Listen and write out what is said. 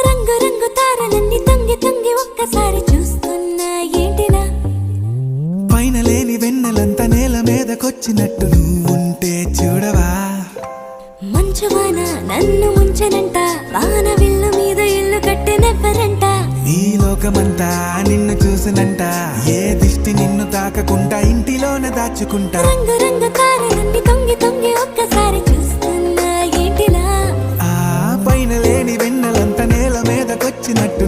రంగు రంగు తారలన్నీ తొంగి తొంగి ఒక్కసారి చూస్తున్నా ఏంటిలా పైన లేని వెన్నెలంతా నేల మీదకొచ్చినట్టు నువ్వుంటే చూడవా మంచువాన నన్ను ముంచనంట వాన విల్లు మీద ఇల్లు కట్టెనెవ్వరంట ఈ లోకమంతా నిన్ను చూసినంట ఏ దిష్టి నిన్ను తాకకుండా ఇంటిలోనే దాచుకుంటా రంగు రంగు తారలన్నీ తొంగి తొంగి ఒక్కసారి చూస్తున్నా ఏంటిలా ఆ పైన లేని వెన్నెలంతా నేల మీదకొచ్చినట్టు